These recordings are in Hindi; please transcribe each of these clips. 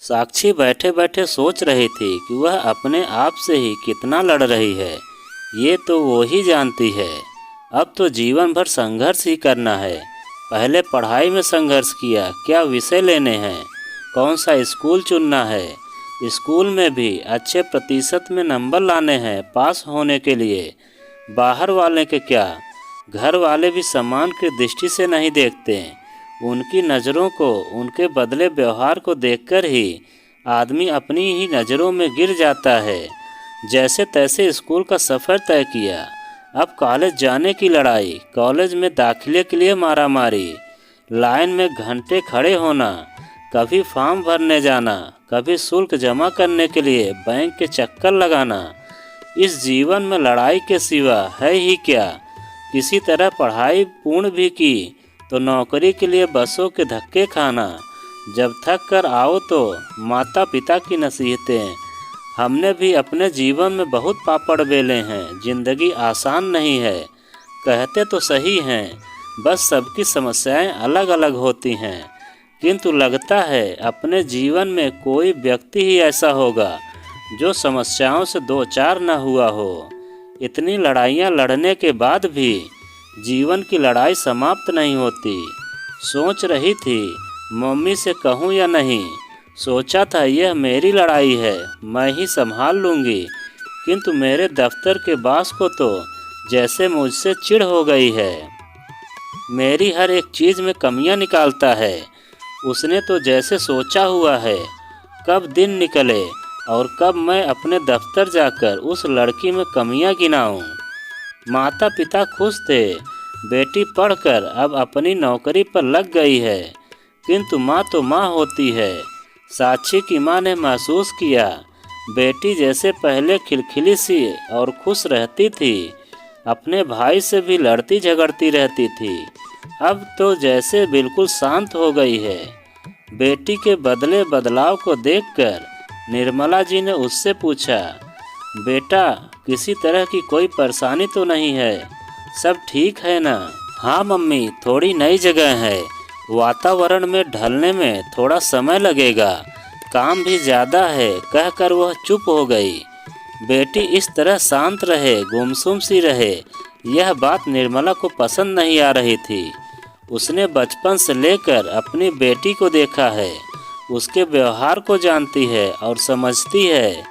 साक्षी बैठे बैठे सोच रही थी कि वह अपने आप से ही कितना लड़ रही है, ये तो वो ही जानती है। अब तो जीवन भर संघर्ष ही करना है। पहले पढ़ाई में संघर्ष किया, क्या विषय लेने हैं, कौन सा स्कूल चुनना है। स्कूल में भी अच्छे प्रतिशत में नंबर लाने हैं पास होने के लिए। बाहर वाले के क्या, घर वाले भी सम्मान की दृष्टि से नहीं देखते। उनकी नज़रों को, उनके बदले व्यवहार को देखकर ही आदमी अपनी ही नज़रों में गिर जाता है। जैसे तैसे स्कूल का सफ़र तय किया। अब कॉलेज जाने की लड़ाई, कॉलेज में दाखिले के लिए मारामारी, लाइन में घंटे खड़े होना, कभी फॉर्म भरने जाना, कभी शुल्क जमा करने के लिए बैंक के चक्कर लगाना। इस जीवन में लड़ाई के सिवा है ही क्या। किसी तरह पढ़ाई पूर्ण भी की तो नौकरी के लिए बसों के धक्के खाना। जब थक कर आओ तो माता पिता की नसीहतें। हमने भी अपने जीवन में बहुत पापड़ बेले हैं, जिंदगी आसान नहीं है। कहते तो सही हैं, बस सबकी समस्याएं अलग अलग होती हैं। किंतु लगता है अपने जीवन में कोई व्यक्ति ही ऐसा होगा जो समस्याओं से दो चार न हुआ हो। इतनी लड़ाइयाँ लड़ने के बाद भी जीवन की लड़ाई समाप्त नहीं होती। सोच रही थी मम्मी से कहूँ या नहीं। सोचा था यह मेरी लड़ाई है, मैं ही संभाल लूँगी। किंतु मेरे दफ्तर के बॉस को तो जैसे मुझसे चिढ़ हो गई है। मेरी हर एक चीज़ में कमियां निकालता है। उसने तो जैसे सोचा हुआ है कब दिन निकले और कब मैं अपने दफ्तर जाकर उस लड़की में कमियां गिनाऊं। माता पिता खुश थे, बेटी पढ़कर अब अपनी नौकरी पर लग गई है। किंतु माँ तो माँ होती है। साक्षी की माँ ने महसूस किया बेटी जैसे पहले खिलखिली सी और खुश रहती थी, अपने भाई से भी लड़ती झगड़ती रहती थी, अब तो जैसे बिल्कुल शांत हो गई है। बेटी के बदले बदलाव को देखकर निर्मला जी ने उससे पूछा, बेटा किसी तरह की कोई परेशानी तो नहीं है, सब ठीक है ना? हाँ मम्मी, थोड़ी नई जगह है, वातावरण में ढलने में थोड़ा समय लगेगा, काम भी ज़्यादा है, कहकर वह चुप हो गई। बेटी इस तरह शांत रहे, गुमसुम सी रहे, यह बात निर्मला को पसंद नहीं आ रही थी। उसने बचपन से लेकर अपनी बेटी को देखा है, उसके व्यवहार को जानती है और समझती है।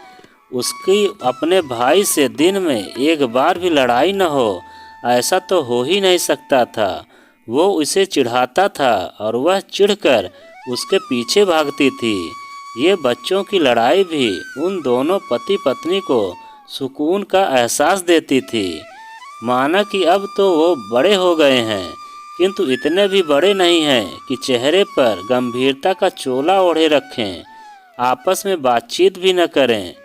उसकी अपने भाई से दिन में एक बार भी लड़ाई न हो, ऐसा तो हो ही नहीं सकता था। वो उसे चिढ़ाता था और वह चिढ़कर उसके पीछे भागती थी। ये बच्चों की लड़ाई भी उन दोनों पति पत्नी को सुकून का एहसास देती थी। माना कि अब तो वो बड़े हो गए हैं, किंतु इतने भी बड़े नहीं हैं कि चेहरे पर गंभीरता का चोला ओढ़े रखें, आपस में बातचीत भी न करें।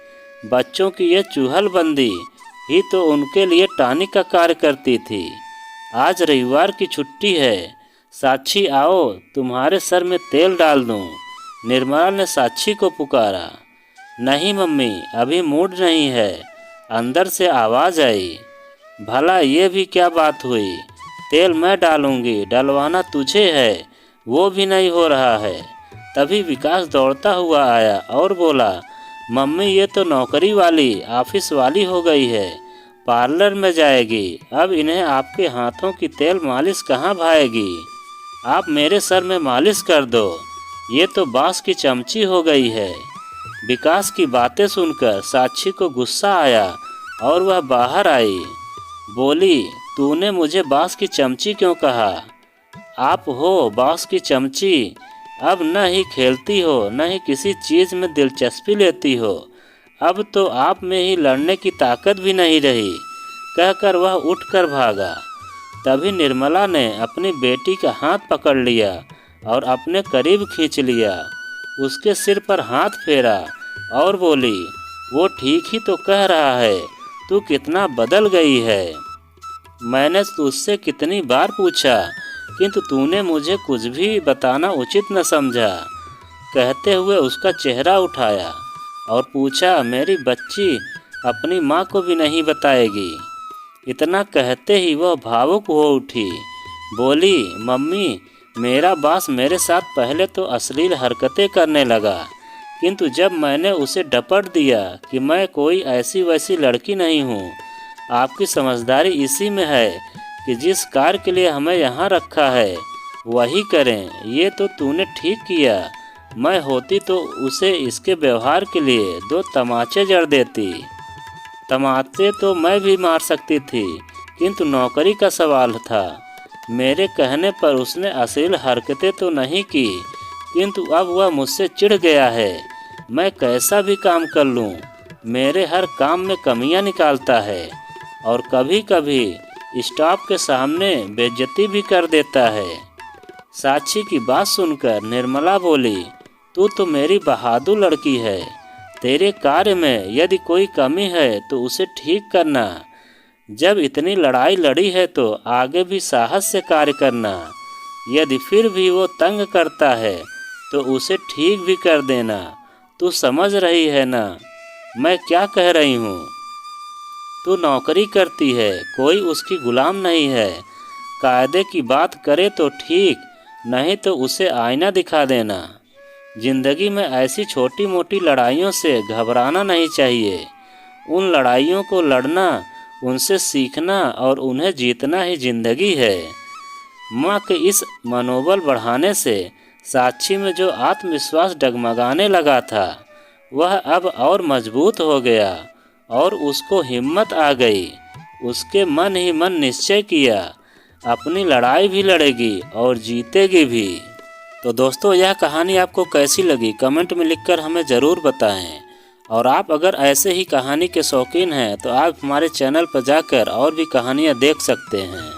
बच्चों की ये चूहलबंदी ही तो उनके लिए टॉनिक का कार्य करती थी। आज रविवार की छुट्टी है, साक्षी आओ तुम्हारे सर में तेल डाल दूं। निर्मला ने साक्षी को पुकारा। नहीं मम्मी, अभी मूड नहीं है, अंदर से आवाज़ आई। भला ये भी क्या बात हुई? तेल मैं डालूंगी, डलवाना तुझे है, वो भी नहीं हो रहा है। तभी विकास दौड़ता हुआ आया और बोला, मम्मी ये तो नौकरी वाली, ऑफिस वाली हो गई है, पार्लर में जाएगी, अब इन्हें आपके हाथों की तेल मालिश कहाँ भाएगी? आप मेरे सर में मालिश कर दो, ये तो बांस की चमची हो गई है। विकास की बातें सुनकर साक्षी को गुस्सा आया और वह बाहर आई। बोली, तूने मुझे बांस की चमची क्यों कहा? आप हो बांस की चमची, अब न ही खेलती हो न ही किसी चीज़ में दिलचस्पी लेती हो, अब तो आप में ही लड़ने की ताकत भी नहीं रही, कहकर वह उठकर भागा। तभी निर्मला ने अपनी बेटी का हाथ पकड़ लिया और अपने करीब खींच लिया, उसके सिर पर हाथ फेरा और बोली, वो ठीक ही तो कह रहा है, तू कितना बदल गई है। मैंने तुझसे कितनी बार पूछा, किंतु तूने मुझे कुछ भी बताना उचित न समझा। कहते हुए उसका चेहरा उठाया और पूछा, मेरी बच्ची अपनी माँ को भी नहीं बताएगी? इतना कहते ही वह भावुक हो उठी। बोली, मम्मी मेरा बॉस मेरे साथ पहले तो अश्लील हरकतें करने लगा, किंतु जब मैंने उसे डपट दिया कि मैं कोई ऐसी वैसी लड़की नहीं हूँ, आपकी समझदारी इसी में है कि जिस कार्य के लिए हमें यहाँ रखा है वही करें। ये तो तूने ठीक किया। मैं होती तो उसे इसके व्यवहार के लिए 2 तमाचे जड़ देती। तमाचे तो मैं भी मार सकती थी, किंतु नौकरी का सवाल था। मेरे कहने पर उसने अश्लील हरकतें तो नहीं की, किंतु अब वह मुझसे चिढ़ गया है। मैं कैसा भी काम कर लूं, मेरे हर काम में कमियां निकालता है और कभी कभी स्टाफ के सामने बेइज्जती भी कर देता है। साक्षी की बात सुनकर निर्मला बोली, तू तो मेरी बहादुर लड़की है। तेरे कार्य में यदि कोई कमी है तो उसे ठीक करना। जब इतनी लड़ाई लड़ी है तो आगे भी साहस से कार्य करना। यदि फिर भी वो तंग करता है तो उसे ठीक भी कर देना। तू समझ रही है ना मैं क्या कह रही हूँ? तू नौकरी करती है, कोई उसकी गुलाम नहीं है। कायदे की बात करे तो ठीक, नहीं तो उसे आईना दिखा देना। जिंदगी में ऐसी छोटी मोटी लड़ाइयों से घबराना नहीं चाहिए। उन लड़ाइयों को लड़ना, उनसे सीखना और उन्हें जीतना ही जिंदगी है। माँ के इस मनोबल बढ़ाने से साक्षी में जो आत्मविश्वास डगमगाने लगा था वह अब और मजबूत हो गया और उसको हिम्मत आ गई। उसके मन ही मन निश्चय किया, अपनी लड़ाई भी लड़ेगी और जीतेगी भी। तो दोस्तों, यह कहानी आपको कैसी लगी कमेंट में लिखकर हमें ज़रूर बताएं। और आप अगर ऐसे ही कहानी के शौकीन हैं तो आप हमारे चैनल पर जाकर और भी कहानियाँ देख सकते हैं।